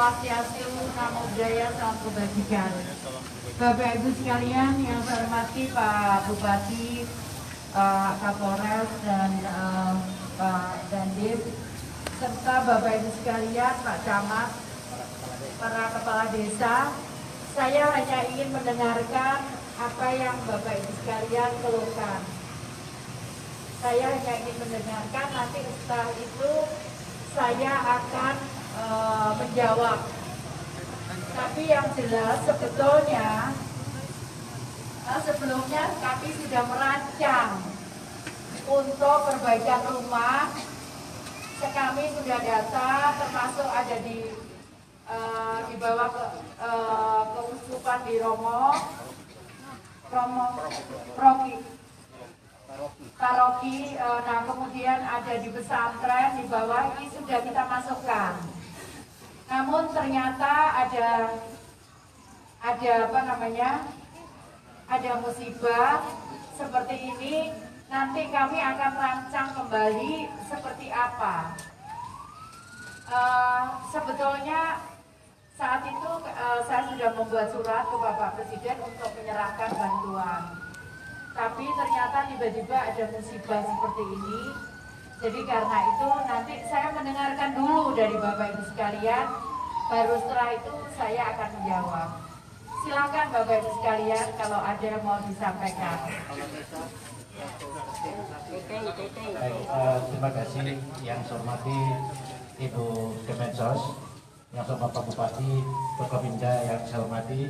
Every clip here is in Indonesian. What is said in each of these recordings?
Swastiastu, Namo Buddhaya, Salam Kebajikan. Bapak Ibu sekalian yang saya hormati Pak Bupati, Kapolres dan Pak Dandim, serta Bapak Ibu sekalian, Pak Camat, para kepala desa, saya hanya ingin mendengarkan apa yang Bapak Ibu sekalian keluhkan. Saya hanya ingin mendengarkan, nanti setelah itu saya akan menjawab. Tapi yang jelas sebetulnya sebelumnya kami sudah merancang untuk perbaikan rumah. Kami sudah data, termasuk ada di bawah keuskupan di paroki, nah kemudian ada di pesantren di bawah, ini sudah kita masukkan. Namun ternyata ada ada musibah seperti ini. Nanti kami akan rancang kembali seperti apa. Sebetulnya saat itu saya sudah membuat surat ke Bapak Presiden untuk menyerahkan bantuan. Tapi ternyata tiba-tiba ada musibah seperti ini. Jadi karena itu nanti saya mendengarkan dulu dari Bapak Ibu sekalian, baru setelah itu saya akan menjawab. Silakan Bapak Ibu sekalian kalau ada yang mau disampaikan. Baik, terima kasih yang saya hormati Ibu Kemensos, yang saya hormati Pak Bupati, Forkopimda yang saya hormati.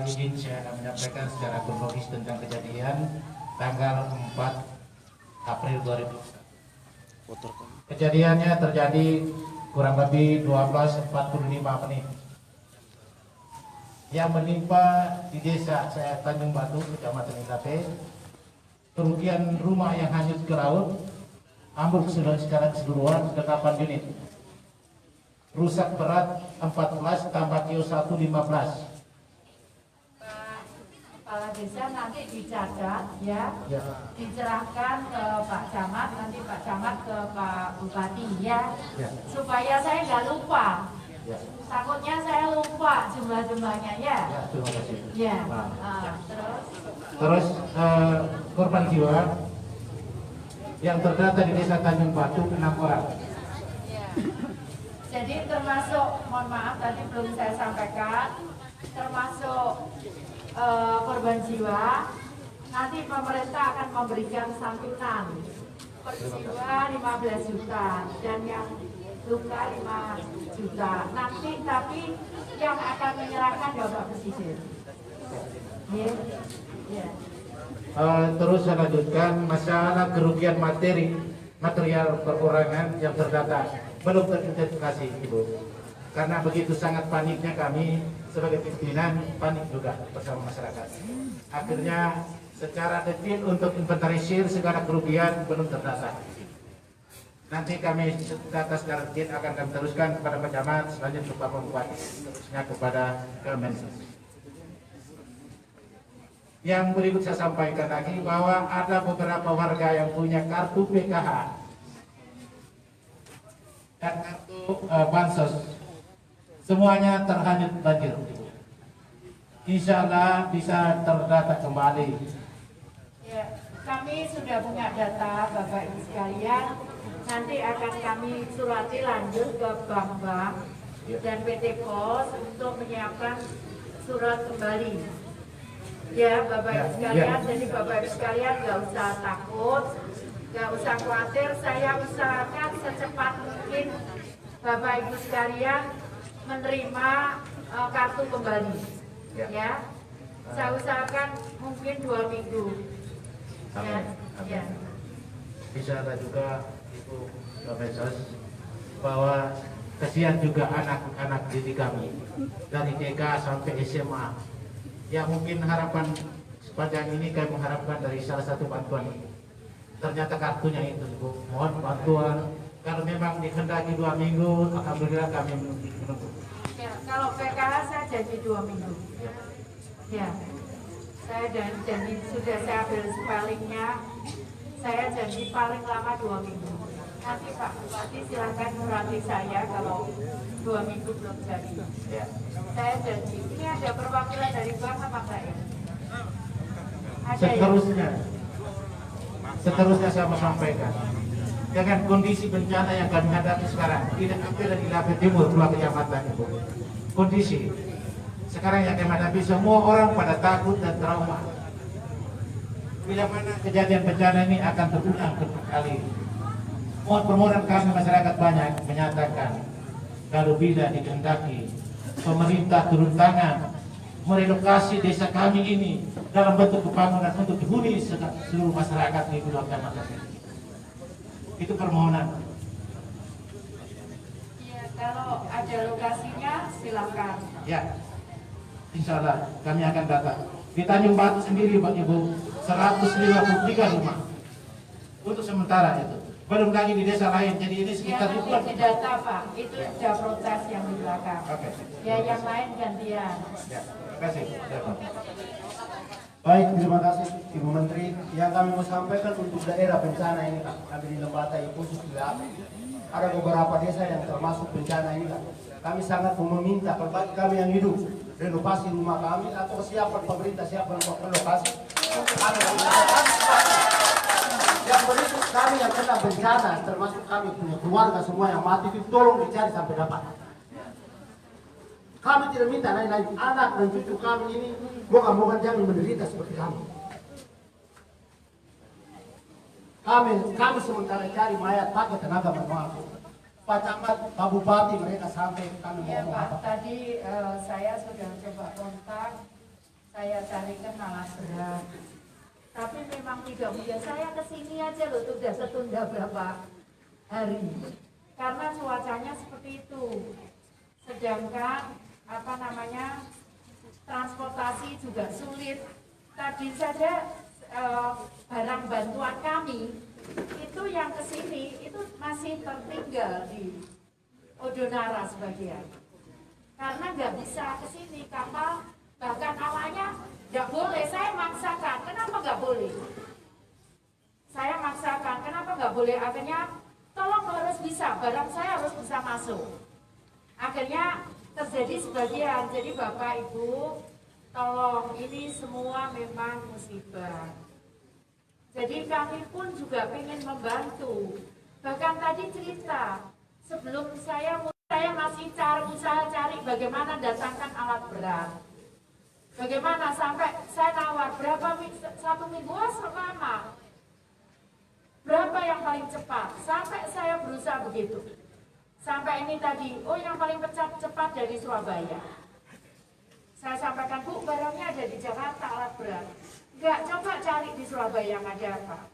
Izin saya akan menyampaikan secara kronologis tentang kejadian tanggal 4 April 2021. Kejadiannya terjadi kurang lebih 12.45 menit. Yang menimpa di desa saya Tanjung Batu, Kecamatan Intate, kerugian rumah yang hanyut ke laut, ambruk secara keseluruhan 8 unit. Rusak berat 14 tambah kios 1 15. Kepala desa nanti dicatat ya, dicerahkan ke Pak Camat, nanti Pak Camat ke Pak Bupati ya, supaya saya nggak lupa. Takutnya saya lupa jumlah-jumlahnya ya. Terima kasih. Ya. Terus korban jiwa yang terdata di desa Tanjung Batu 6 orang. Jadi termasuk, mohon maaf tadi belum saya sampaikan, termasuk korban jiwa, nanti pemerintah akan memberikan santunan per jiwa 15 juta dan yang luka 5 juta. Nanti tapi yang akan menyerahkan Bapak Presiden. Yeah. Terus saya lanjutkan masalah kerugian material perorangan yang terdata belum teridentifikasi Ibu. Karena begitu sangat paniknya kami sebagai pimpinan, panik juga bersama masyarakat. Akhirnya secara detail untuk inventarisir segala kerugian belum terdata. Nanti kami data secara detail akan kami teruskan kepada Pak Camat, selanjutnya ke Pak Bupati, seterusnya kepada Kemensos. Yang berikut saya sampaikan lagi bahwa ada beberapa warga yang punya kartu PKH dan kartu bansos. Semuanya terhanyut banjir. Insya Allah bisa terdata kembali. Ya, kami sudah punya data Bapak Ibu sekalian. Nanti akan kami surati lanjut ke bank-bank dan PT Pos untuk menyiapkan surat kembali. Ya Bapak Ibu sekalian, jadi Bapak Ibu sekalian nggak usah takut, nggak usah khawatir. Saya usahakan secepat mungkin Bapak Ibu sekalian menerima kartu kembali. Ya, saya usahakan mungkin 2 minggu. Ya. Bisa ada juga Ibu Kemensos bahwa kasihan juga anak-anak didik kami dari TK sampai SMA. Ya mungkin harapan sepanjang ini kami mengharapkan dari salah satu bantuan. Ternyata kartunya itu Ibu. Mohon bantuan. Kalau memang dikehendaki 2 minggu, alhamdulillah kami menunggu. Ya, kalau PKH saya janji 2 minggu. Ya, saya janji sudah saya ambil spellingnya. Saya janji paling lama 2 minggu. Nanti Pak Bupati silakan surati saya kalau 2 minggu belum jadi. Ya. Saya janji. Ini ada perwakilan dari bank apa enggak ya? Ada ya? Seterusnya saya mau sampaikan. Dengan kondisi bencana yang kami hadapi sekarang, tidak ada di Lampung Timur, 2 kecamatan Ibu. Kondisi sekarang yang kami hadapi, semua orang pada takut dan trauma. Bila mana kejadian bencana ini akan terulang kembali. Mohon permohonan kami masyarakat banyak menyatakan kalau bila dikehendaki pemerintah turun tangan merelokasi desa kami ini dalam bentuk pembangunan untuk dihuni seluruh masyarakat di Pulau Kalimantan. Itu permohonan. Iya, kalau ada lokasinya silakan. Ya, insya Allah kami akan datang. Di Tanjung Batu sendiri Pak Ibu 153 rumah untuk sementara itu. Belum lagi di desa lain. Jadi ini Ya, sekitar nanti di data Pak, itu sudah protes yang di belakang. Oke. Ya, yang lain gantian. Ya, terima kasih. Ya, Pak. Baik, terima kasih Ibu Menteri. Yang kami mau sampaikan untuk daerah bencana ini Kak, kami di Lembata khusus juga ada beberapa desa yang termasuk bencana ini Kak. Kami sangat meminta kepada kami yang hidup renovasi rumah kami atau siapkan pemerintah siapkan lokasi. Kami yang berikut kami yang kena bencana termasuk kami punya keluarga semua yang mati itu tolong dicari sampai dapat. Kami tidak minta lain-lain, anak dan cucu kami ini moga-moga jangan menderita seperti kami. Kami sementara cari mayat pakai tenaga manual. Pak Camat, Pak Bupati mereka sampai kami Ya ngomong Pak, apa. tadi saya sudah coba kontak, saya carikan alat berat. Tapi memang tidak mudah. Saya kesini aja loh, sudah setunda berapa hari. Karena cuacanya seperti itu. Sedangkan transportasi juga sulit. Tadi saja barang bantuan kami itu yang kesini itu masih tertinggal di Odonara sebagian. Karena nggak bisa kesini kapal, bahkan awalnya nggak boleh. Saya maksakan, kenapa nggak boleh? Saya maksakan, kenapa nggak boleh? Akhirnya tolong harus bisa, barang saya harus bisa masuk. Akhirnya terjadi sebagian. Jadi Bapak Ibu, tolong, ini semua memang musibah. Jadi kami pun juga ingin membantu. Bahkan tadi cerita, sebelum saya masih usaha cari bagaimana datangkan alat berat. Bagaimana sampai saya nawar berapa 1 minggu selama. Berapa yang paling cepat? Sampai saya berusaha begitu. Sampai ini tadi, yang paling cepat dari Surabaya. Saya sampaikan, Bu, barangnya ada di Jakarta alat berat. Enggak, coba cari di Surabaya yang ada apa.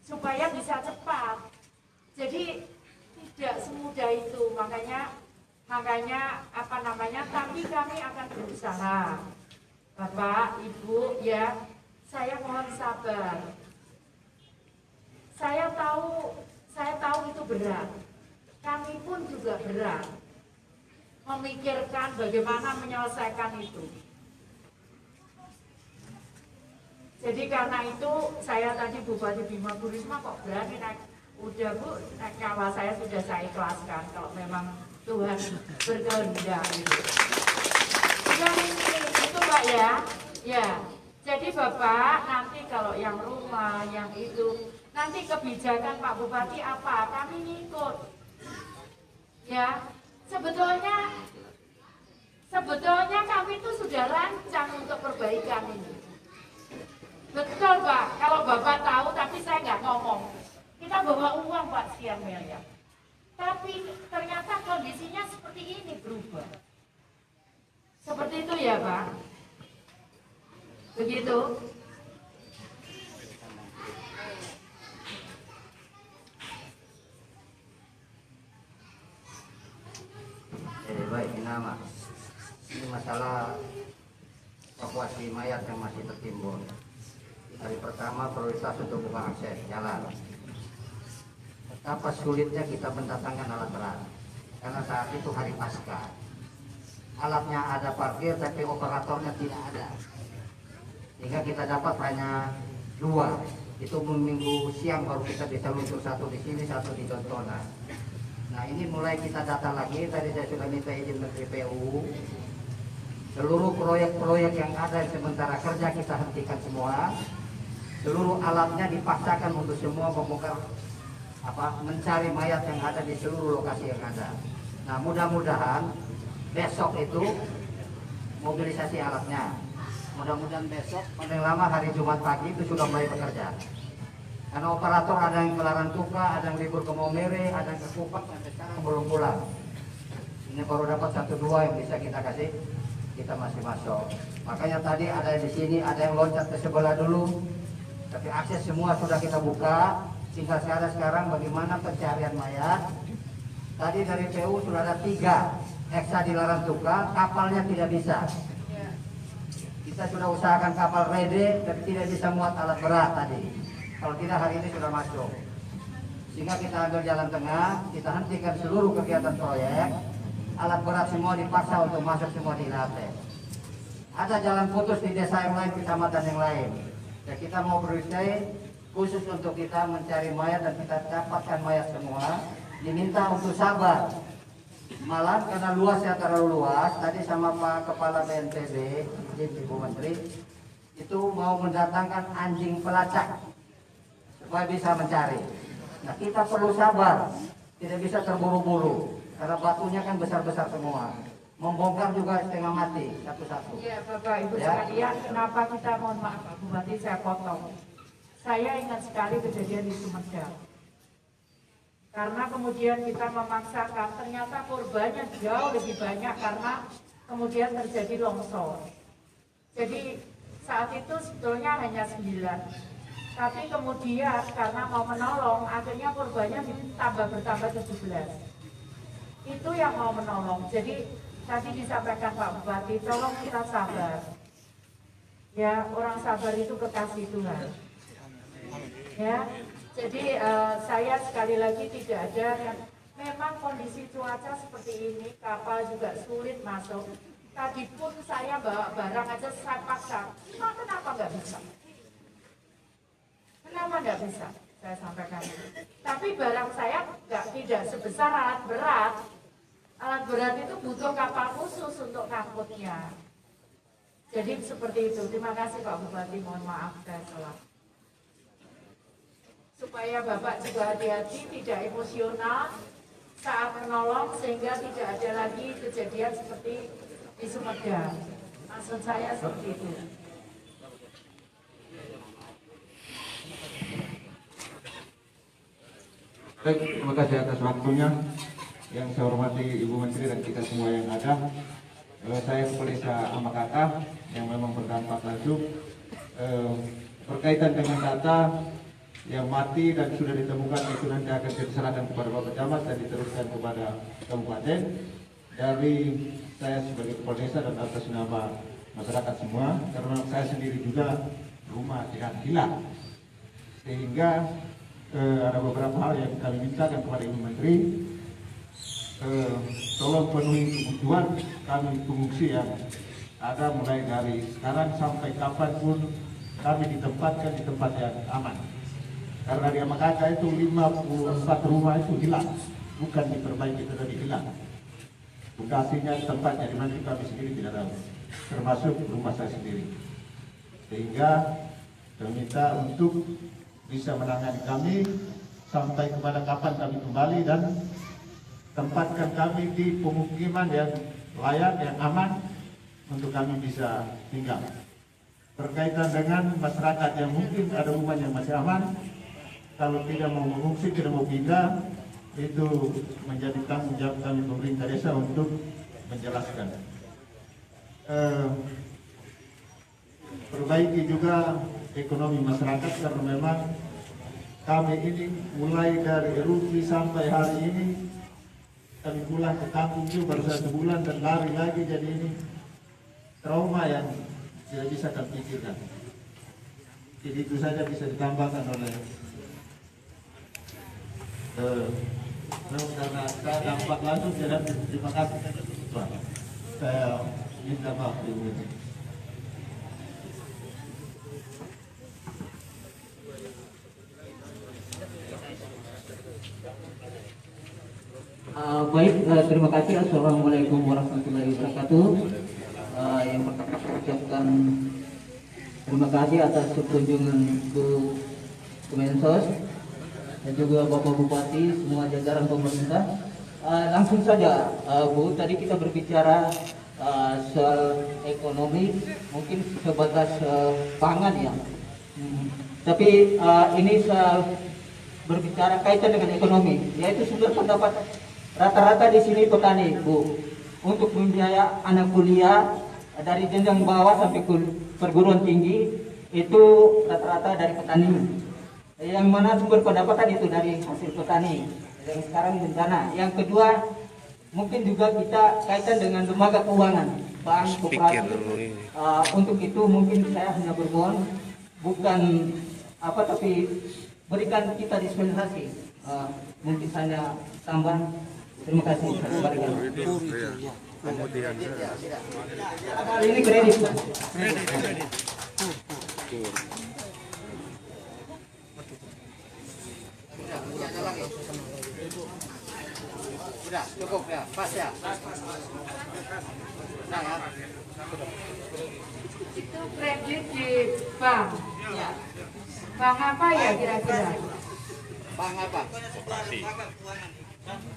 Supaya bisa cepat. Jadi tidak semudah itu. Makanya tapi kami akan berusaha. Bapak, Ibu, ya, saya mohon sabar. Saya tahu itu berat. Kami pun juga berat memikirkan bagaimana menyelesaikan itu. Jadi karena itu saya tadi Bupati Bima Bu Risma kok berani naik. Udah Bu, nyawa saya sudah saya ikhlaskan kalau memang Tuhan berkehendak. Yang itu Pak ya. Ya. Jadi Bapak nanti kalau yang rumah, yang itu, nanti kebijakan Pak Bupati apa? Kami ngikut. Ya. Sebetulnya kami itu sudah rancang untuk perbaikan ini. Betul Pak, kalau Bapak tahu tapi saya nggak ngomong. Kita bawa uang Pak sekian miliar. Tapi ternyata kondisinya seperti ini berubah. Seperti itu ya Pak. Begitu. Baik, nama. Ini masalah evakuasi mayat yang masih tertimbun. Hari pertama prioritas untuk buka akses jalan. Betapa sulitnya kita mendatangkan alat berat karena saat itu hari pasca. Alatnya ada parkir tapi operatornya tidak ada. Sehingga kita dapat hanya 2 Itu minggu siang baru kita bisa luncur, satu di sini, satu di Dondona. Nah ini mulai kita data lagi, tadi saya sudah minta izin Menteri PU. Seluruh proyek-proyek yang ada yang sementara kerja kita hentikan semua. Seluruh alatnya dipaksakan untuk semua membongkar mencari mayat yang ada di seluruh lokasi yang ada. Nah mudah-mudahan besok itu mobilisasi alatnya. Mudah-mudahan besok paling lama hari Jumat pagi itu sudah mulai bekerja. Karena operator ada yang ke Larantuka, ada yang libur ke Maumere, ada yang ke Kupang, sampai sekarang belum pulang. Ini baru dapat 1-2 yang bisa kita kasih, kita masih masuk. Makanya tadi ada di sini, ada yang loncat ke sebelah dulu, tapi akses semua sudah kita buka. Tinggal sekarang bagaimana pencarian mayat. Tadi dari PU sudah ada 3 eksa di Larantuka, kapalnya tidak bisa. Kita sudah usahakan kapal rede, tapi tidak bisa muat alat berat tadi. Kalau tidak hari ini sudah masuk. Sehingga kita ambil jalan tengah, kita hentikan seluruh kegiatan proyek. Alat berat semua dipaksa untuk masuk semua di Ilate. Ada jalan putus di desa yang lain, kecamatan yang lain. Ya, kita mau berusaha khusus untuk kita mencari mayat dan kita dapatkan mayat semua. Diminta untuk sabar. Malam karena luasnya terlalu luas, tadi sama Pak Kepala BNPB, Ibu Menteri, itu mau mendatangkan anjing pelacak supaya bisa mencari. Nah kita perlu sabar, tidak bisa terburu-buru karena batunya kan besar-besar semua. Membongkar juga setengah mati satu-satu. Ya Bapak Ibu sekalian, kenapa kita mohon maaf Pak Bupati saya potong. Saya ingat sekali kejadian di Sumedang. Karena kemudian kita memaksakan, ternyata korbannya jauh lebih banyak karena kemudian terjadi longsor. Jadi saat itu sebetulnya hanya 9. Tapi kemudian karena mau menolong, akhirnya korbannya bertambah 17. Itu yang mau menolong. Jadi tadi disampaikan Pak Bupati, tolong kita sabar. Ya, orang sabar itu kekasih Tuhan. Ya, jadi saya sekali lagi tidak ada. Memang kondisi cuaca seperti ini, kapal juga sulit masuk. Tadi pun saya bawa barang aja saya paksa. Kenapa nggak bisa? Kenapa nggak bisa? Saya sampaikan. Tapi barang saya tidak sebesar alat berat. Alat berat itu butuh kapal khusus untuk ngangkutnya. Jadi seperti itu. Terima kasih Pak Bupati. Mohon maaf saya salah. Supaya Bapak juga hati-hati, tidak emosional saat menolong sehingga tidak ada lagi kejadian seperti di Sumedang. Maksud saya seperti itu. Baik, terima kasih atas waktunya. Yang saya hormati Ibu Menteri dan kita semua yang ada. Saya Kepala Desa Amakata yang memang berdampak langsung berkaitan dengan data yang mati dan sudah ditemukan itu nanti akan diserahkan kepada Bapak Camat dan diteruskan kepada Kabupaten. Dari saya sebagai Kepala Desa dan atas nama masyarakat semua, karena saya sendiri juga rumah tidak hilang, sehingga ada beberapa hal yang kami mintakan kepada Ibu Menteri. Tolong penuhi kebutuhan kami pengungsi yang ada mulai dari sekarang sampai kapanpun kami ditempatkan di tempat yang aman. Karena di Amakaka itu 54 rumah itu hilang, bukan diperbaiki, sudah hilang. Lokasinya tempatnya di mana kami sendiri tidak tahu, termasuk rumah saya sendiri. Sehingga kami minta untuk bisa menangani kami sampai kepada kapan kami kembali dan tempatkan kami di pemukiman yang layak, yang aman untuk kami bisa tinggal. Berkaitan dengan masyarakat yang mungkin ada rumah yang masih aman, kalau tidak mau mengungsi, tidak mau pindah, itu menjadi tanggung jawab kami pemerintah desa untuk menjelaskan. Perbaiki juga ekonomi masyarakat karena memang kami ini mulai dari erupsi sampai hari ini kami pulang ke kampung itu baru 1 bulan dan lari lagi, jadi ini trauma yang tidak bisa kami pikirkan. Jadi itu saja bisa ditambahkan oleh karena saya dampak langsung. Jadi terima kasih. Saya minta maaf Ibu. Terima kasih. Assalamualaikum warahmatullahi wabarakatuh. Yang pertama saya ucapkan terima kasih atas kunjungan ke Kemensos dan juga Bapak Bupati, semua jajaran pemerintah. Langsung saja, Bu, tadi kita berbicara soal ekonomi, mungkin sebatas pangan ya. Tapi ini soal berbicara kaitan dengan ekonomi, yaitu sumber pendapat rata-rata di sini petani, Bu. Untuk membiayai anak kuliah dari jenjang bawah sampai perguruan tinggi itu rata-rata dari petani. Yang mana sumber pendapatan itu dari hasil petani. Yang sekarang bencana. Yang kedua, mungkin juga kita kaitan dengan lembaga keuangan, bank, koperasi. Untuk itu mungkin saya hanya bermohon bukan tapi berikan kita dispensasi. Mungkin saya tambah. Terima kasih. Ini kredit. Sudah cukup ya, pas ya. Nah, ya. Itu kredit di bank. Bank apa ya kira-kira? Bang apa?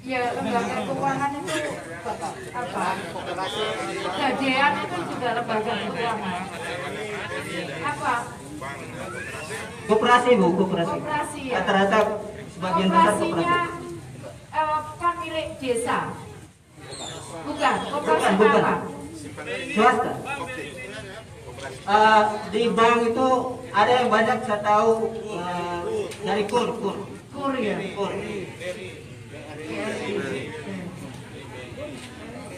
Ya, lembaga keuangan itu apa? Koperasi. Gadean itu juga lembaga keuangan. Apa? Koperasi, Bu, koperasi. Koperasi ya. Rata-rata sebagian besar Koperasinya koperasi. kan milik desa. Bukan, koperasi Bukan. apa? Swasta. Di bank itu ada yang banyak saya tahu dari kur. Kur ya.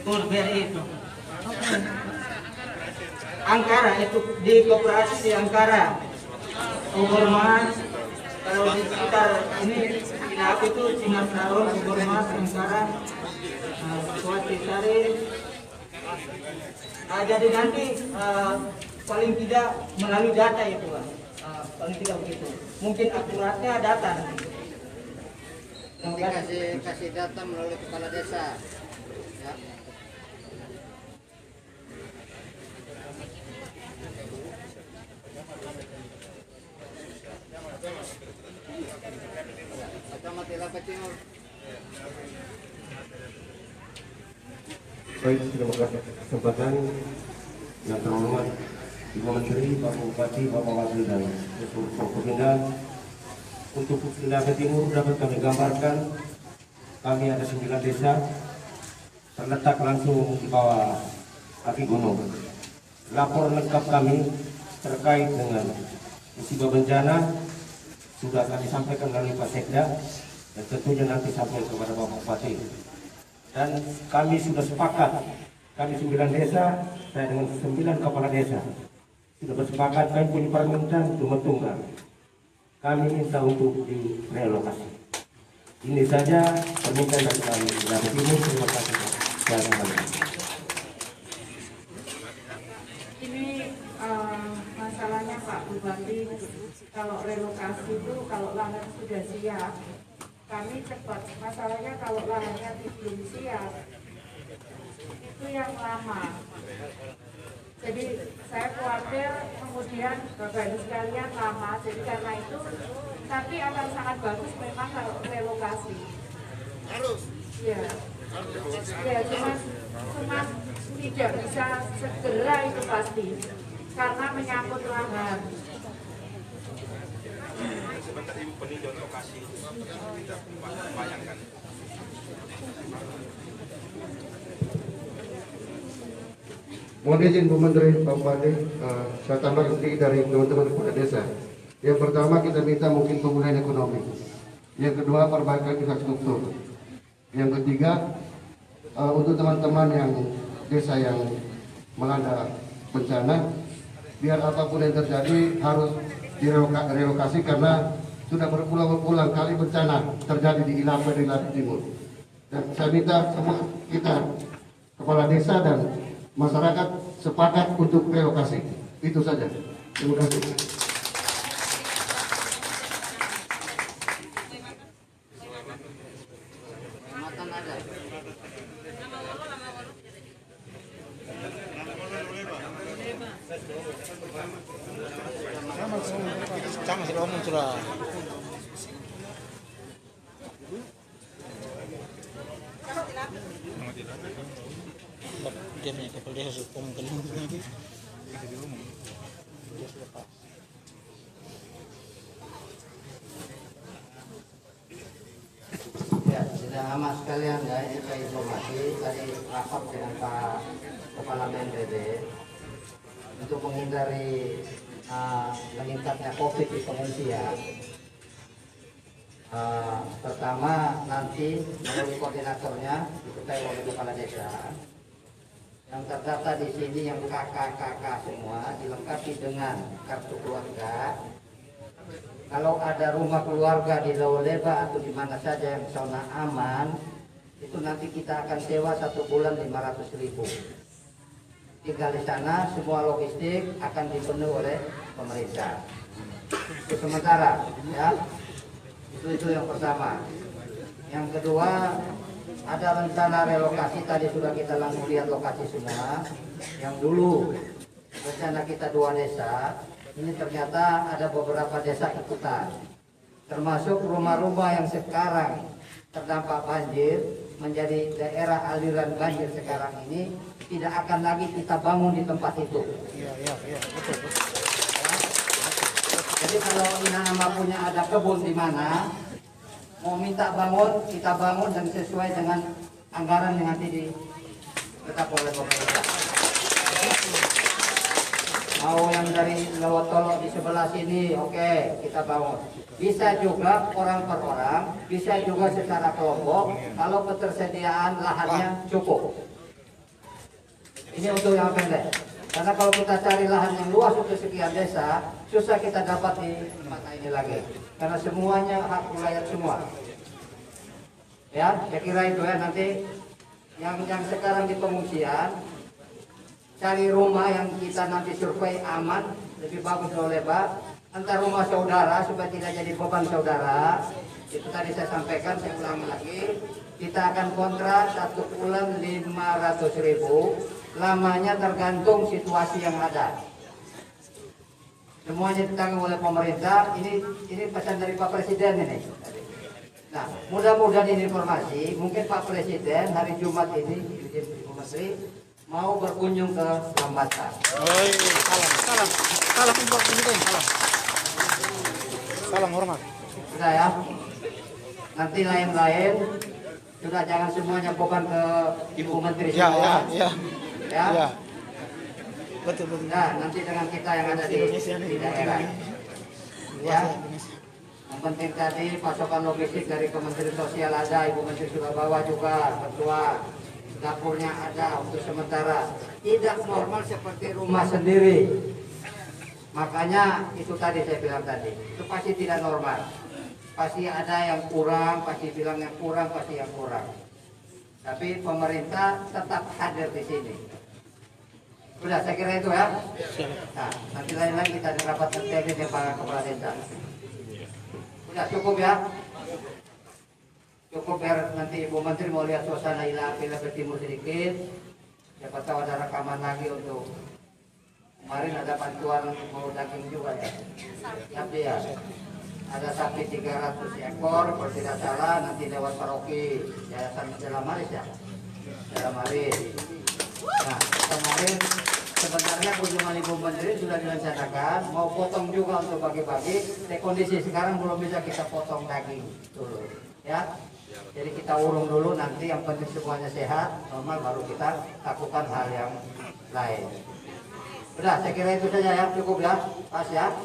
Kur BRI itu. Angkara itu di koperasi di Angkara. Mas, kalau di sekitar ini aku itu Singasaron, Mas, Angkara, Suwati Sari. Jadi nanti paling tidak melalui data itu, paling tidak begitu. Mungkin akuratnya data nanti. Nanti kasih data melalui kepala desa. Ya. Baik, terima kasih atas kesempatan yang terhormat Ibu Menteri, Bapak Bupati, Bapak Wakil dan seluruh Forkopimda. Untuk Wilayah Timur dapat kami gambarkan, kami ada 9 desa terletak langsung di bawah kaki gunung. Lapor lengkap kami terkait dengan musibah bencana sudah kami sampaikan melalui Pak Sekda dan tentunya nanti sampai kepada Bapak Bupati. Dan kami sudah sepakat, kami 9 desa, saya dengan 9 kepala desa sudah bersepakat, kami punya permintaan cuma tunggal. Kami minta untuk direlokasi. Ini saja permintaan dari kami. Dari Timur, terima kasih. Ini masalahnya Pak Bupati, kalau relokasi itu kalau lahan sudah siap, kami cepat. Masalahnya kalau lahannya belum siap, itu yang lama. Jadi saya khawatir kemudian Bapak Ibu sekalian lama. Jadi karena itu, tapi akan sangat bagus memang kalau relokasi. Harus. Ya. Ya, cuma tidak bisa segera itu pasti, karena menyangkut lahan. Sebentar Ibu peninjau lokasi tidak bayangkan. Mohon izin Bu Menteri, Pak Bupati, saya tambahkan sedikit dari teman-teman kepala desa. Yang pertama kita minta mungkin pemulihan ekonomi. Yang kedua perbaikan infrastruktur. Yang ketiga untuk teman-teman yang desa yang melanda bencana, biar apapun yang terjadi harus direlokasi karena sudah berulang-ulang kali bencana terjadi di Ilapa dan Ilapa Timur. Dan saya minta semua kita kepala desa dan masyarakat sepakat untuk relokasi. Itu saja. Terima kasih. Kecamatan ada. Sama sudah umum sudah. Dia punya kapal dia harus umum kali ini. Dia sudah pas. Ya, sudah amat sekalian ya, ini saya informasi tadi rapat dengan Pak Kepala BNPB untuk menghindari meningkatnya COVID di pengungsian. Pertama nanti melalui koordinatornya diketahui oleh kepala desa yang terdata di sini yang kakak-kakak semua dilengkapi dengan kartu keluarga. Kalau ada rumah keluarga di Lawaleba atau di mana saja yang zona aman, itu nanti kita akan sewa 1 bulan 500.000. Tinggal di sana semua logistik akan dipenuhi oleh pemerintah. Itu sementara, ya. Itu yang pertama. Yang kedua, ada rencana relokasi. Tadi sudah kita langsung lihat lokasi semua. Yang dulu rencana kita 2 desa. Ini ternyata ada beberapa desa ikutan, termasuk rumah-rumah yang sekarang terdampak banjir menjadi daerah aliran banjir sekarang ini tidak akan lagi kita bangun di tempat itu. Betul. Jadi kalau Inama punya ada kebun di mana mau minta bangun, kita bangun dan sesuai dengan anggaran yang nanti ditetapkan oleh pemerintah. Mau yang dari Lawatolo di sebelah sini, oke, kita bangun. Bisa juga orang per orang, bisa juga secara kelompok, kalau ketersediaan lahannya cukup. Ini untuk yang pendek. Karena kalau kita cari lahan yang luas untuk sekian desa, susah kita dapat di mata ini lagi. Karena semuanya hak wilayah semua. Ya, saya kira itu ya, nanti yang sekarang di pengungsian, cari rumah yang kita nanti survei aman, lebih bagus Lawaleba, antar rumah saudara supaya tidak jadi beban saudara. Itu tadi saya sampaikan, saya ulang lagi. Kita akan kontrak 1 bulan 500.000, lamanya tergantung situasi yang ada. Semuanya ditanggung oleh pemerintah. Ini pesan dari Pak Presiden ini. Nah, mudah-mudahan ini informasi. Mungkin Pak Presiden hari Jumat ini, Ibu Menteri, mau berkunjung ke Lambata. Salam Pak Presiden, salam hormat. Sudah ya. Nanti lain-lain sudah, jangan semuanya beban ke Ibu Menteri semua. Ya. Betul. Nah, nanti dengan kita yang ada di daerah. Ya. Yang penting tadi pasokan logistik dari Kementerian Sosial ada, Ibu Menteri sudah bawa juga, ketua. Dapurnya ada untuk sementara, tidak normal seperti rumah sendiri. Makanya itu tadi saya bilang tadi, itu pasti tidak normal. Pasti ada yang kurang, pasti bilang yang kurang, pasti yang kurang. Tapi pemerintah tetap hadir di sini. Sudah, saya kira itu ya. Nah, nanti lain-lain kita rapat teknis dengan para kepala desa. Sudah cukup ya. Cukup biar nanti Ibu Menteri mau lihat suasana lebih timur sedikit. Siapa tahu ada rekaman lagi untuk kemarin ada bantuan mau daging juga ya. Tapi ya ada sapi 300 ekor kalau tidak salah, nanti lewat paroki Yayasan Dalam Maris ya. Dalam Maris. Nah, kemarin sebenarnya kunjungan Ibu Menteri sudah direncanakan mau potong juga untuk bagi-bagi. Kondisi sekarang belum bisa kita potong daging dulu ya. Jadi kita urung dulu, nanti yang penting semuanya sehat, normal, baru kita lakukan hal yang lain. Udah, saya kira itu saja ya, cukup ya, Pas ya.